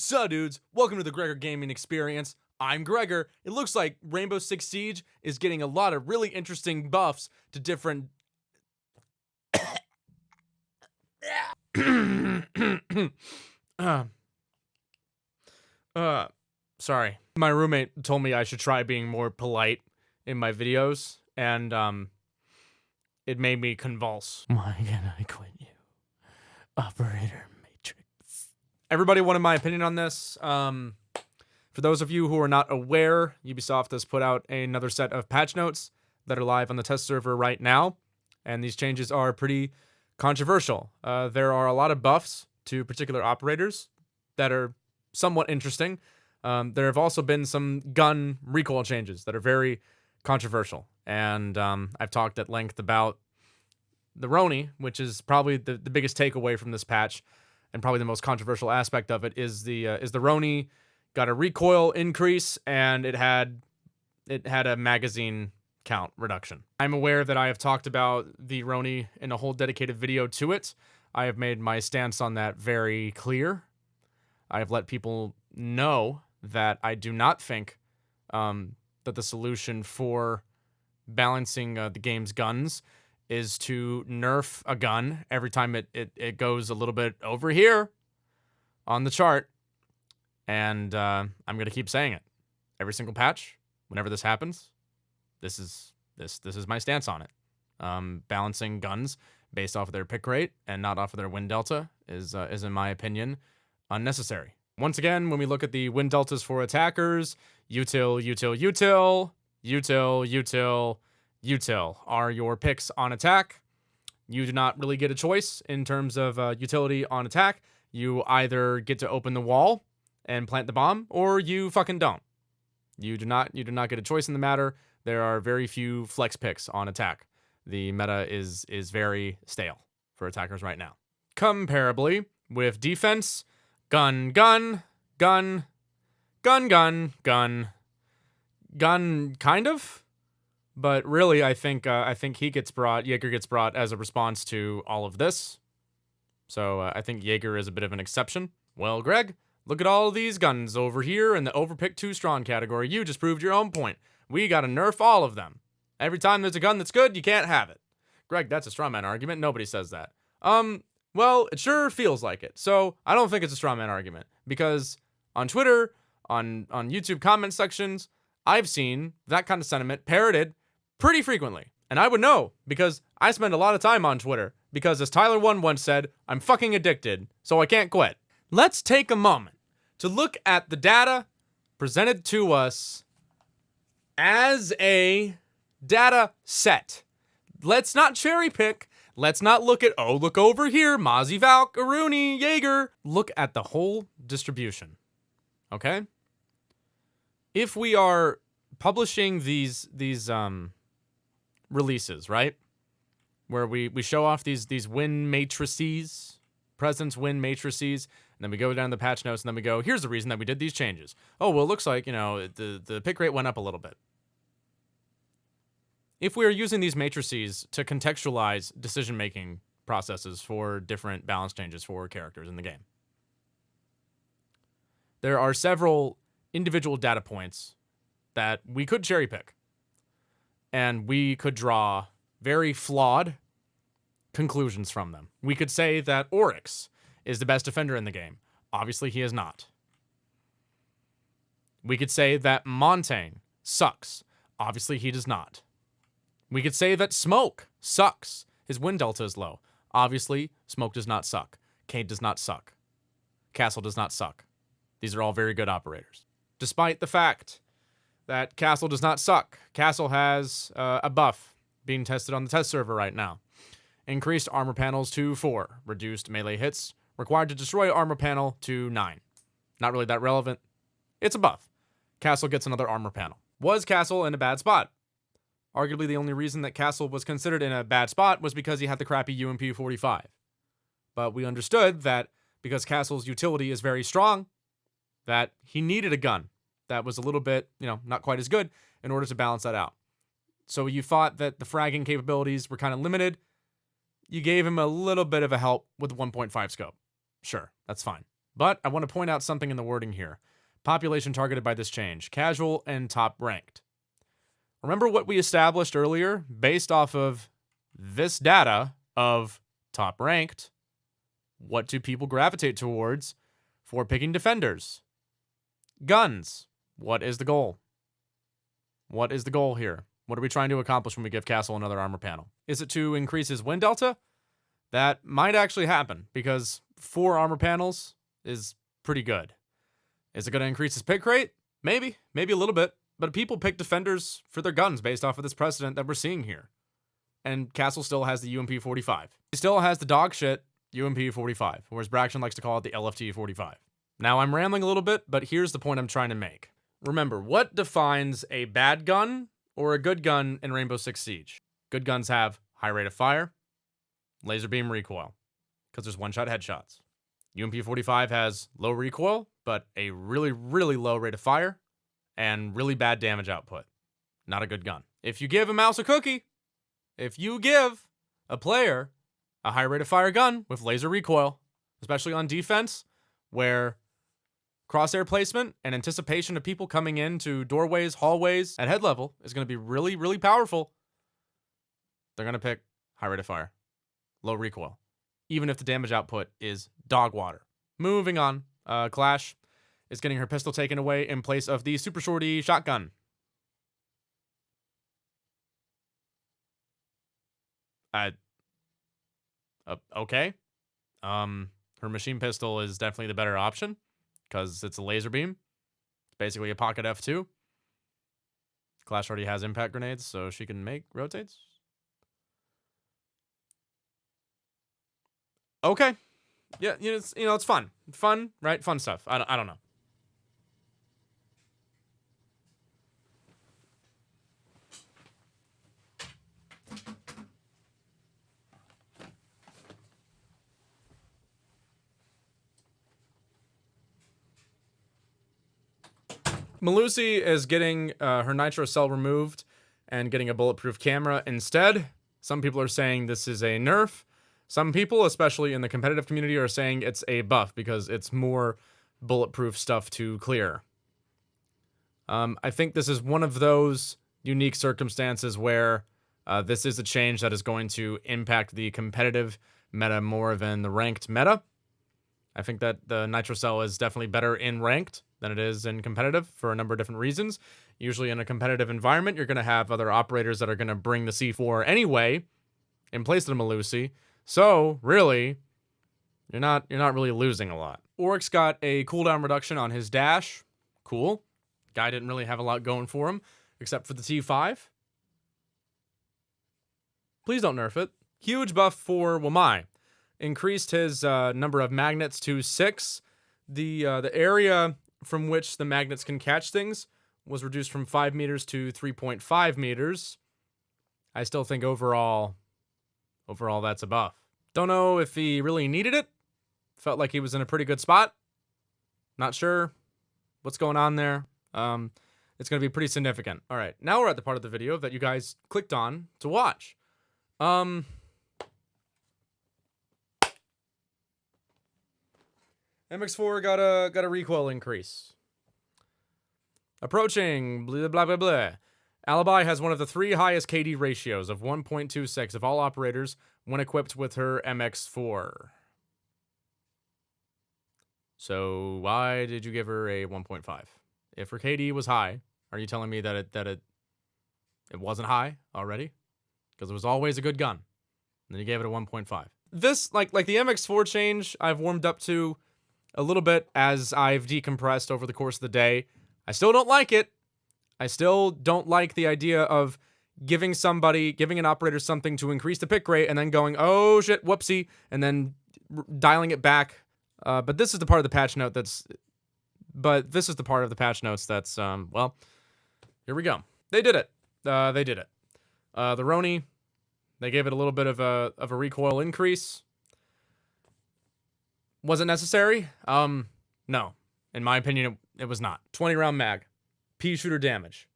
So dudes, welcome to the Gregor Gaming Experience. I'm Gregor. It looks like Rainbow Six Siege is getting a lot of really interesting buffs to different... Sorry. My roommate told me I should try being more polite in my videos, and, it made me convulse. Why can I quit you? Operator Matrix. Everybody wanted my opinion on this. For those of you who are not aware, Ubisoft has put out another set of patch notes that are live on the test server right now, and these changes are pretty controversial. There are a lot of buffs to particular operators that are somewhat interesting. There have also been some gun recoil changes that are very controversial, and I've talked at length about the RONI, which is probably the biggest takeaway from this patch, and probably the most controversial aspect of it is the RONI got a recoil increase, and it had a magazine count reduction. I'm aware that I have talked about the RONI in a whole dedicated video to it. I have made my stance on that very clear. I have let people know that I do not think that the solution for balancing the game's guns is to nerf a gun every time it goes a little bit over here on the chart. And I'm going to keep saying it. Every single patch, whenever this happens, this is my stance on it. Balancing guns based off of their pick rate and not off of their win delta is in my opinion, unnecessary. Once again, when we look at the win deltas for attackers, util, util, util, util, util, util are your picks on attack. You do not really get a choice in terms of utility on attack. You either get to open the wall and plant the bomb, or you fucking don't. You do not get a choice in the matter. There are very few flex picks on attack. The meta is very stale for attackers right now. Comparably, with defense, gun, gun, gun, gun, gun, gun, gun, kind of. But really, I think Jaeger gets brought as a response to all of this. So I think Jaeger is a bit of an exception. Well, Greg, look at all of these guns over here in the overpick too strong category. You just proved your own point. We gotta nerf all of them. Every time there's a gun that's good, you can't have it. Greg, that's a strawman argument. Nobody says that. Well, it sure feels like it. So I don't think it's a strawman argument, because on Twitter, on YouTube comment sections, I've seen that kind of sentiment parroted pretty frequently. And I would know, because I spend a lot of time on Twitter, because as Tyler1 once said, I'm fucking addicted, so I can't quit. Let's take a moment to look at the data presented to us as a data set. Let's not cherry pick. Let's not look at, oh, look over here, Mozzie, Valk, RONI, Jaeger. Look at the whole distribution, okay? If we are publishing these releases, right? Where we show off these win matrices, presence win matrices, and then we go down the patch notes, and then we go, here's the reason that we did these changes. Oh, well, it looks like, the pick rate went up a little bit. If we are using these matrices to contextualize decision-making processes for different balance changes for characters in the game, there are several individual data points that we could cherry pick, and we could draw very flawed conclusions from them. We could say that Oryx is the best defender in the game. Obviously, he is not. We could say that Montaigne sucks. Obviously, he does not. We could say that Smoke sucks. His win delta is low. Obviously, Smoke does not suck. Cade does not suck. Castle does not suck. These are all very good operators. Despite the fact that Castle does not suck, Castle has a buff being tested on the test server right now. Increased armor panels to 4. Reduced melee hits required to destroy armor panel to 9. Not really that relevant. It's a buff. Castle gets another armor panel. Was Castle in a bad spot? Arguably, the only reason that Castle was considered in a bad spot was because he had the crappy UMP 45. But we understood that because Castle's utility is very strong, that he needed a gun that was a little bit, not quite as good in order to balance that out. So you thought that the fragging capabilities were kind of limited. You gave him a little bit of a help with the 1.5 scope. Sure, that's fine. But I want to point out something in the wording here. Population targeted by this change, casual and top ranked. Remember what we established earlier based off of this data of top ranked? What do people gravitate towards for picking defenders? Guns. What is the goal? What is the goal here? What are we trying to accomplish when we give Castle another armor panel? Is it to increase his win delta? That might actually happen because 4 armor panels is pretty good. Is it going to increase his pick rate? Maybe a little bit. But people pick defenders for their guns based off of this precedent that we're seeing here. And Castle still has the UMP-45. He still has the dog shit UMP-45, whereas Braxton likes to call it the LFT-45. Now, I'm rambling a little bit, but here's the point I'm trying to make. Remember, what defines a bad gun or a good gun in Rainbow Six Siege? Good guns have high rate of fire, laser beam recoil, because there's one-shot headshots. UMP-45 has low recoil, but a really, really low rate of fire, and really bad damage output. Not a good gun. If you give a mouse a cookie, if you give a player a high rate of fire gun with laser recoil, especially on defense, where crosshair placement and anticipation of people coming into doorways, hallways at head level is going to be really, really powerful, they're going to pick high rate of fire, low recoil, even if the damage output is dog water. Moving on, Clash is getting her pistol taken away in place of the super shorty shotgun. Okay. Her machine pistol is definitely the better option because it's a laser beam. It's basically a pocket F2. Clash already has impact grenades, so she can make rotates. Okay. Yeah, it's fun. Fun, right? Fun stuff. I don't know. Malusi is getting her nitro cell removed and getting a bulletproof camera instead. Some people are saying this is a nerf. Some people, especially in the competitive community, are saying it's a buff because it's more bulletproof stuff to clear. I think this is one of those unique circumstances where this is a change that is going to impact the competitive meta more than the ranked meta. I think that the nitro cell is definitely better in ranked than it is in competitive for a number of different reasons. Usually in a competitive environment, you're going to have other operators that are going to bring the C4 anyway in place of the Malusi. So, really, you're not really losing a lot. Oryx got a cooldown reduction on his dash. Cool. Guy didn't really have a lot going for him, except for the T5. Please don't nerf it. Huge buff for Wamai. Increased his number of magnets to 6. The area from which the magnets can catch things was reduced from 5 meters to 3.5 meters. I still think overall that's a buff. Don't know if he really needed it. Felt like he was in a pretty good spot. Not sure what's going on there. It's going to be pretty significant. All right, now we're at the part of the video that you guys clicked on to watch. MX4 got a recoil increase. Approaching, blah, blah, blah, blah. Alibi has one of the 3 highest KD ratios of 1.26 of all operators when equipped with her MX4. So why did you give her a 1.5? If her KD was high, are you telling me that it wasn't high already? Because it was always a good gun. And then you gave it a 1.5. This, like the MX4 change, I've warmed up to a little bit as I've decompressed over the course of the day. I still don't like it. I still don't like the idea of giving an operator something to increase the pick rate and then going, oh shit, whoopsie, and then dialing it back. But this is the part of the patch note that's, well, here we go. They did it. The RONI, they gave it a little bit of a recoil increase. Was it necessary? No. In my opinion, it was not. 20 round mag. Pea shooter damage.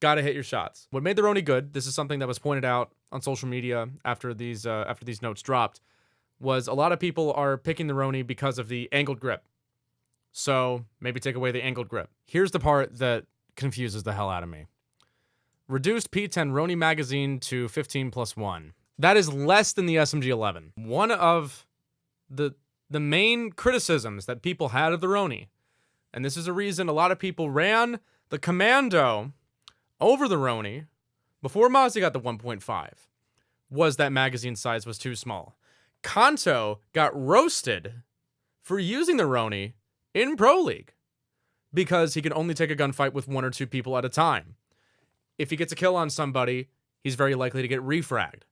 Gotta hit your shots. What made the RONI good, this is something that was pointed out on social media after these notes dropped, was a lot of people are picking the RONI because of the angled grip. So maybe take away the angled grip. Here's the part that confuses the hell out of me. Reduced P10 RONI magazine to 15+1. That is less than the SMG-11. One of the main criticisms that people had of the RONI, and this is a reason a lot of people ran the Commando over the RONI before Mozzie got the 1.5, was that magazine size was too small. Kanto got roasted for using the RONI in Pro League because he can only take a gunfight with 1 or 2 people at a time. If he gets a kill on somebody, he's very likely to get refragged.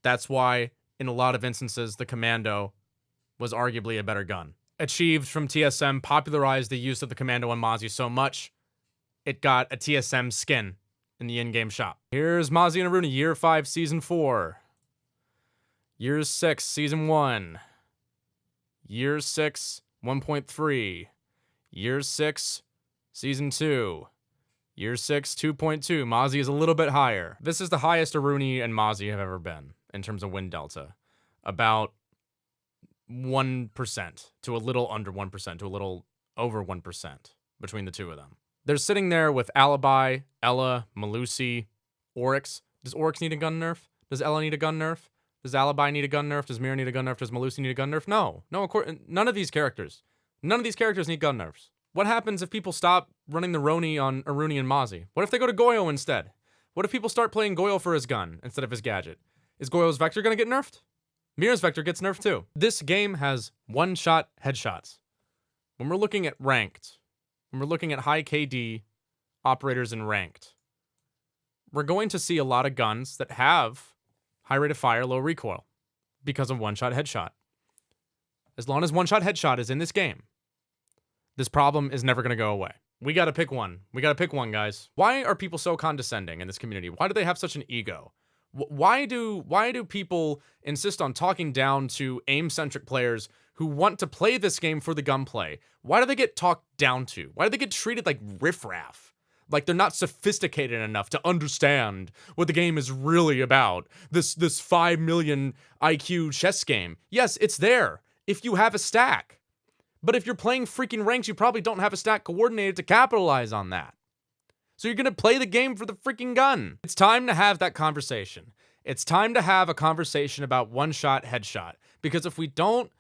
That's why, in a lot of instances, the Commando was arguably a better gun. Achieved from TSM popularized the use of the Commando on Mozzie so much, it got a TSM skin in the in-game shop. Here's Mozzie and RONI, Year 5, Season 4. Year 6, Season 1. Year 6, 1.3. Year 6, Season 2. Year 6, 2.2. Mozzie is a little bit higher. This is the highest RONI and Mozzie have ever been in terms of win delta. About 1% to a little under 1% to a little over 1% between the two of them. They're sitting there with Alibi, Ella, Malusi, Oryx. Does Oryx need a gun nerf? Does Ella need a gun nerf? Does Alibi need a gun nerf? Does Mira need a gun nerf? Does Malusi need a gun nerf? No, none of these characters. None of these characters need gun nerfs. What happens if people stop running the RONI on RONI and Mozzie? What if they go to Goyo instead? What if people start playing Goyo for his gun instead of his gadget? Is Goyo's Vector going to get nerfed? Mira's Vector gets nerfed too. This game has one-shot headshots. When we're looking at ranked, when we're looking at high KD operators in ranked, we're going to see a lot of guns that have high rate of fire, low recoil because of one-shot headshot. As long as one-shot headshot is in this game, this problem is never going to go away. We got to pick one. We got to pick one, guys. Why are people so condescending in this community? Why do they have such an ego? Why do people insist on talking down to aim-centric players who want to play this game for the gunplay? Why do they get talked down to? Why do they get treated like riffraff? Like they're not sophisticated enough to understand what the game is really about. This 5 million IQ chess game. Yes, it's there if you have a stack. But if you're playing freaking ranks, you probably don't have a stack coordinated to capitalize on that. So you're going to play the game for the freaking gun. It's time to have that conversation. It's time to have a conversation about one-shot headshot. Because if we don't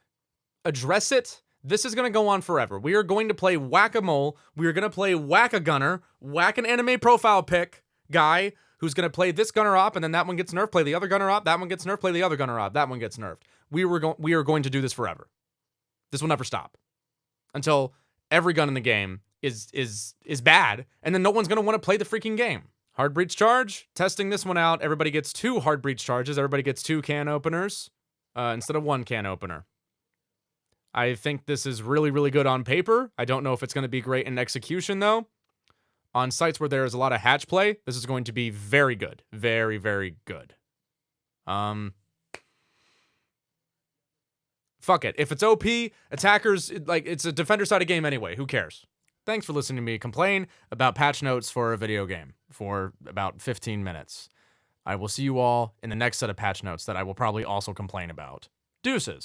address it, this is going to go on forever. We are going to play whack-a-mole. We are going to play whack-a-gunner, whack an anime profile pick guy who's going to play this gunner op, and then that one gets nerfed, play the other gunner op, that one gets nerfed, play the other gunner op, that one gets nerfed. We are going to do this forever. This will never stop. Until every gun in the game is bad, and then no one's going to want to play the freaking game. Hard breach charge. Testing this one out. Everybody gets 2 hard breach charges. Everybody gets 2 can openers instead of 1 can opener. I think this is really, really good on paper. I don't know if it's going to be great in execution, though. On sites where there is a lot of hatch play, this is going to be very good. Very, very good. Fuck it. If it's OP, attackers, like, it's a defender-sided game anyway. Who cares? Thanks for listening to me complain about patch notes for a video game for about 15 minutes. I will see you all in the next set of patch notes that I will probably also complain about. Deuces.